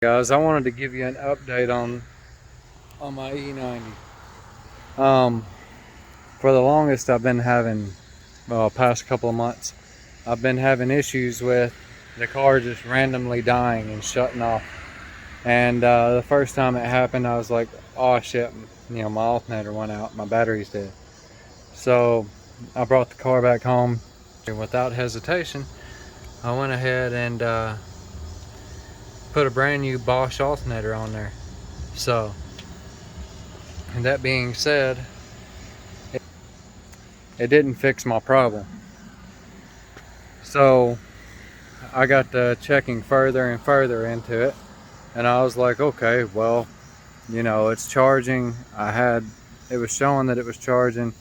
Guys, I wanted to give you an update on my E90. For the longest I've been having, well, past couple of months, I've been having issues with the car just randomly dying and shutting off. And the first time it happened, I was like, oh shit, my alternator went out, my battery's dead. So I brought the car back home, and without hesitation, I went ahead and put a brand new Bosch alternator on there. So, and that being said, it didn't fix my problem. So I got to checking further and further into it, and I was like, okay, well, it's charging. It was showing that it was charging,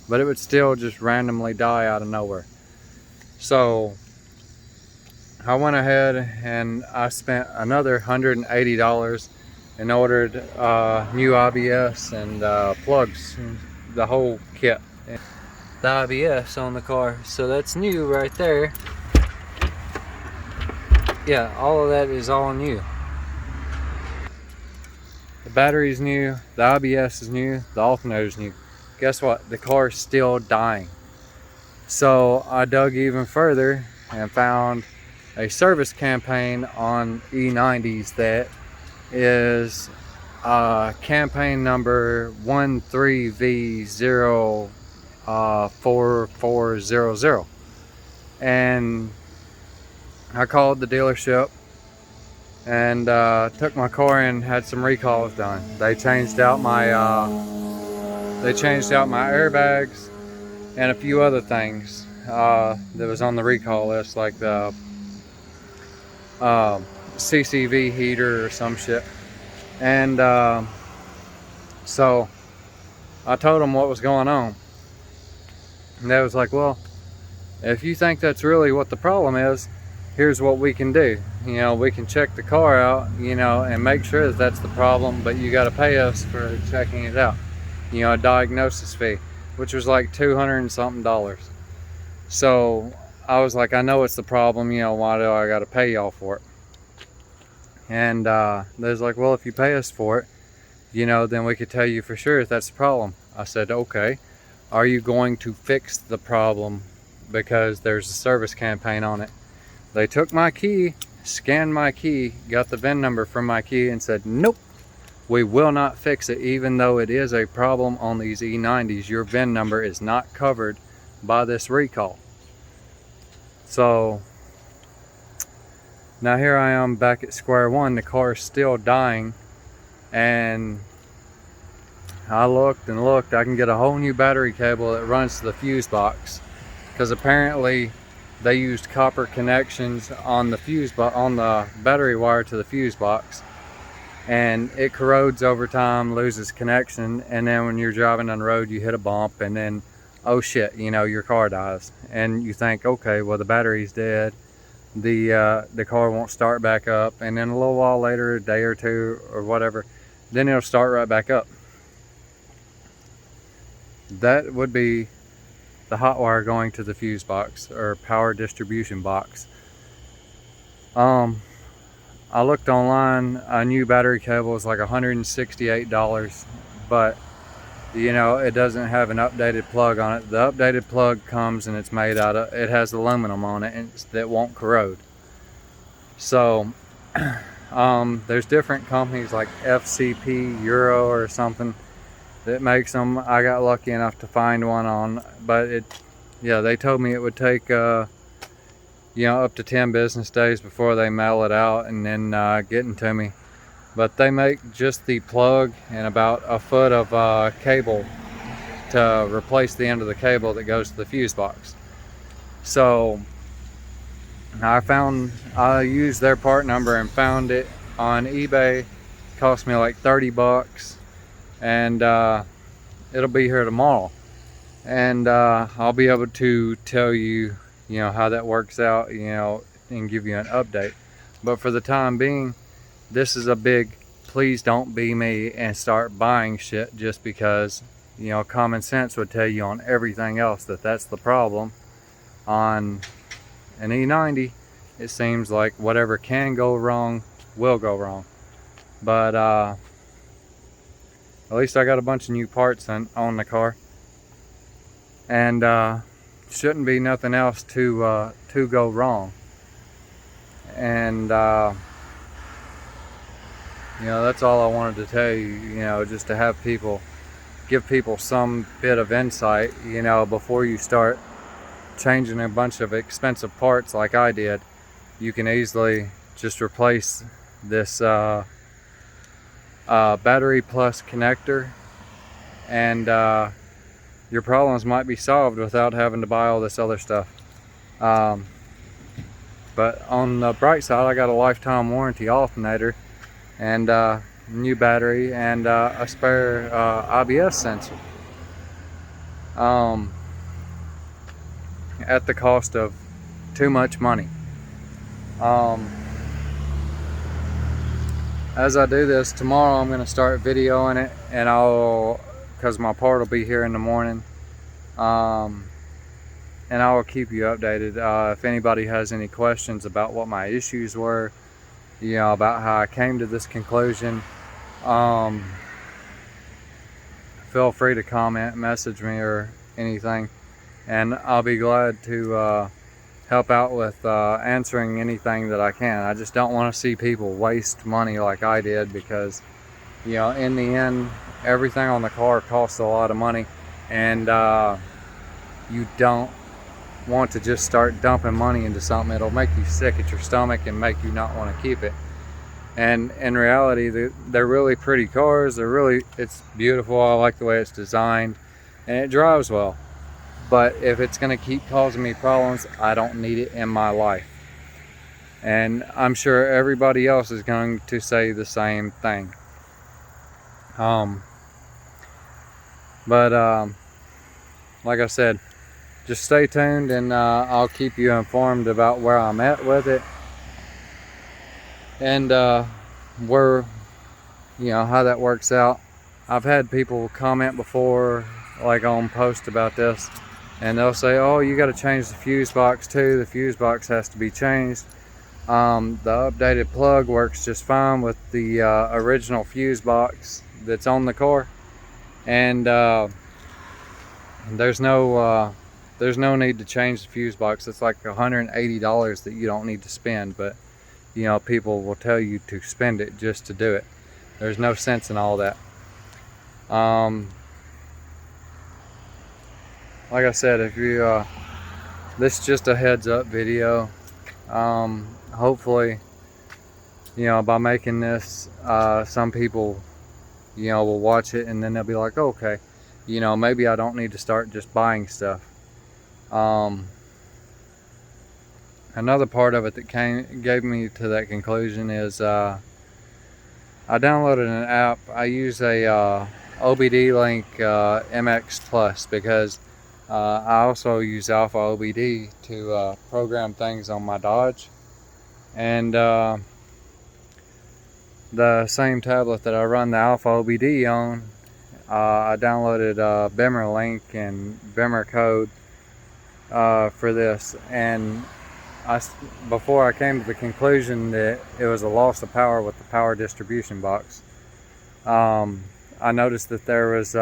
but it would still just randomly die out of nowhere. So I went ahead and I spent another $180 and ordered new IBS and plugs, the whole kit. The IBS on the car, so that's new right there. Yeah, all of that is all new. The battery's new, the IBS is new, the alternator's new. Guess what? The car is still dying. So I dug even further and found a service campaign on E90s that is campaign number 13V04400, and I called the dealership and took my car in, had some recalls done. They changed out my airbags and a few other things that was on the recall list, like the CCV heater or some shit. And so I told them what was going on, and they was like, well, if you think that's really what the problem is, here's what we can do. We can check the car out, and make sure that that's the problem, but you got to pay us for checking it out. A diagnosis fee, which was like $200 and something. So I was like, I know it's the problem, why do I got to pay y'all for it? And they was like, well, if you pay us for it, then we could tell you for sure if that's the problem. I said, okay, are you going to fix the problem? Because there's a service campaign on it. They took my key, scanned my key, got the VIN number from my key, and said, nope, we will not fix it. Even though it is a problem on these E90s, your VIN number is not covered by this recall. So now here I am back at square one. The car is still dying, and I looked and looked. I can get a whole new battery cable that runs to the fuse box, because apparently they used copper connections on the on the battery wire to the fuse box, and it corrodes over time, loses connection, and then when you're driving on the road, you hit a bump, and then oh shit, your car dies, and you think, okay, well, the battery's dead, the car won't start back up, and then a little while later, a day or two or whatever, then it'll start right back up. That would be the hot wire going to the fuse box or power distribution box. I looked online, a new battery cable is like $168, but it doesn't have an updated plug on it. The updated plug comes and it's made out of, it has aluminum on it, and that won't corrode. So there's different companies like FCP Euro or something that makes them. I got lucky enough to find one on, but they told me it would take up to 10 business days before they mail it out and then getting to me. But they make just the plug and about a foot of cable to replace the end of the cable that goes to the fuse box. So I used their part number and found it on eBay. It cost me like $30, and it'll be here tomorrow, and I'll be able to tell you how that works out, and give you an update. But for the time being, this is a big please don't be me and start buying shit just because common sense would tell you on everything else that that's the problem. On an E90, it seems like whatever can go wrong will go wrong. But at least I got a bunch of new parts on the car, and shouldn't be nothing else to go wrong. And you know, that's all I wanted to tell you. You know, just to have people, give people some bit of insight. You know, before you start changing a bunch of expensive parts like I did, you can easily just replace this battery plus connector, and your problems might be solved without having to buy all this other stuff. But on the bright side, I got a lifetime warranty alternator, and new battery, and a spare IBS sensor, at the cost of too much money. As I do this tomorrow, I'm going to start videoing it, and because my part will be here in the morning, and I will keep you updated. If anybody has any questions about what my issues were, you know, about how I came to this conclusion, feel free to comment, message me, or anything, and I'll be glad to help out with answering anything that I can. I just don't want to see people waste money like I did, because, you know, in the end, everything on the car costs a lot of money, and you don't want to just start dumping money into something. It'll make you sick at your stomach and make you not want to keep it. And in reality, they're really pretty cars. It's beautiful. I like the way it's designed, and it drives well. But if it's going to keep causing me problems, I don't need it in my life. And I'm sure everybody else is going to say the same thing. Like I said, just stay tuned, and I'll keep you informed about where I'm at with it, and where, you know, how that works out. I've had people comment before, like on posts about this, and they'll say, oh, you got to change the fuse box too. The fuse box has to be changed. The updated plug works just fine with the original fuse box that's on the car, and there's no need to change the fuse box. It's like $180 that you don't need to spend, but, you know, people will tell you to spend it just to do it. There's no sense in all that. Like I said, if you this is just a heads up video. Hopefully, you know, by making this, some people, you know, will watch it, and then they'll be like, okay, you know, maybe I don't need to start just buying stuff. Another part of it that gave me to that conclusion is I downloaded an app. I use a OBD Link MX Plus, because I also use Alpha OBD to program things on my Dodge, and the same tablet that I run the Alpha OBD on, I downloaded Beamer Link and Beamer Code for this, and before I came to the conclusion that it was a loss of power with the power distribution box, I noticed that there was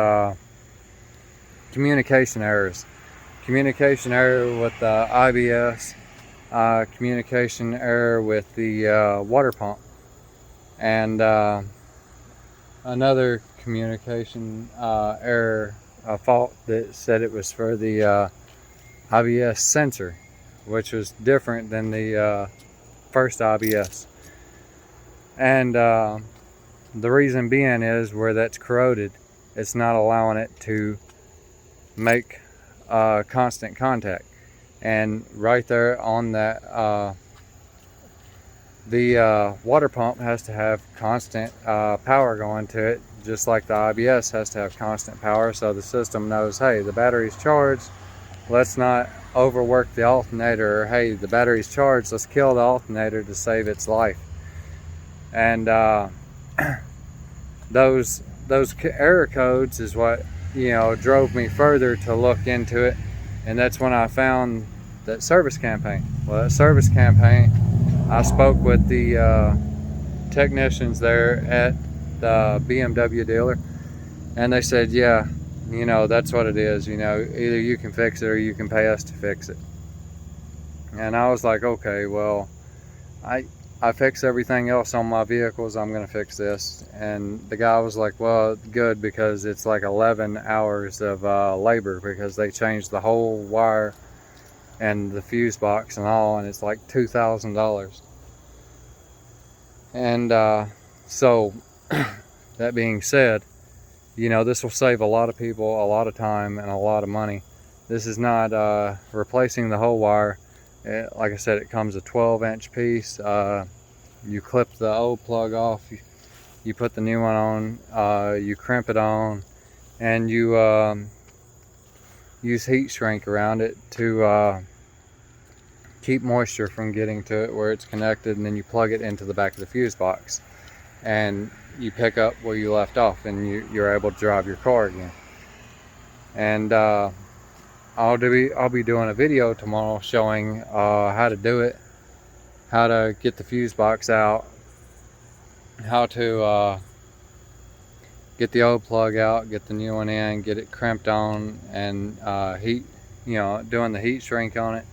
communication errors. Communication error with the IBS, communication error with the water pump, and another communication error, a fault that said it was for the IBS sensor, which was different than the first IBS. And the reason being is, where that's corroded, it's not allowing it to make constant contact. And right there on that, the water pump has to have constant power going to it, just like the IBS has to have constant power, so the system knows, hey, the battery's charged, let's not overwork the alternator, or hey, the battery's charged, let's kill the alternator to save its life. And those error codes is what, you know, drove me further to look into it, and that's when I found that service campaign. Well, that service campaign, I spoke with the technicians there at the BMW dealer, and they said, yeah, you know, that's what it is. You know, either you can fix it or you can pay us to fix it. And I was like, okay, well, I fix everything else on my vehicles, I'm gonna fix this. And the guy was like, well, good, because it's like 11 hours of labor, because they changed the whole wire and the fuse box and all, and it's like $2,000. And so that being said, you know, this will save a lot of people a lot of time and a lot of money. This is not replacing the whole wire. Like I said, it comes a 12-inch piece. You clip the old plug off, you put the new one on, you crimp it on, and you use heat shrink around it to keep moisture from getting to it where it's connected, and then you plug it into the back of the fuse box, and you pick up where you left off, and you're able to drive your car again. And I'll be doing a video tomorrow showing how to do it, how to get the fuse box out, how to get the old plug out, get the new one in, get it crimped on, and heat, you know, doing the heat shrink on it.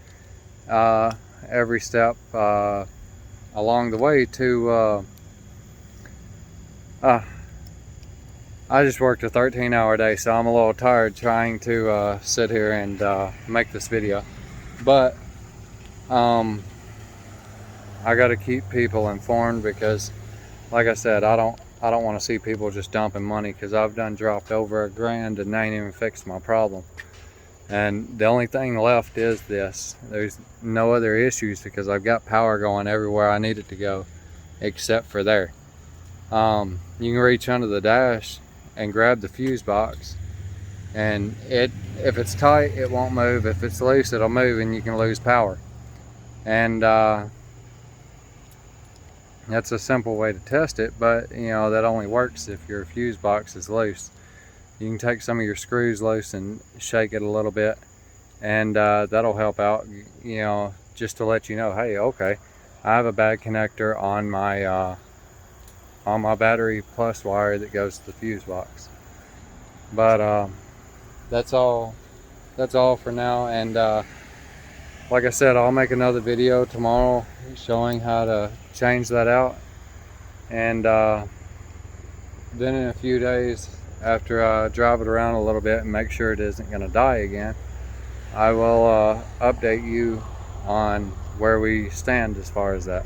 Every step along the way to I just worked a 13-hour day, so I'm a little tired trying to sit here and make this video. But I got to keep people informed, because like I said, I don't want to see people just dumping money, because I've done dropped over $1,000 and they ain't even fixed my problem. And the only thing left is this. There's no other issues, because I've got power going everywhere I need it to go except for there. You can reach under the dash and grab the fuse box, and if it's tight, it won't move. If it's loose, it'll move, and you can lose power. And that's a simple way to test it, but you know, that only works if your fuse box is loose. You can take some of your screws loose and shake it a little bit, and that'll help out, you know, just to let you know, hey, okay, I have a bad connector on my battery plus wire that goes to the fuse box. But that's all for now. And like I said, I'll make another video tomorrow showing how to change that out. And then in a few days, after I drive it around a little bit and make sure it isn't going to die again, I will update you on where we stand as far as that.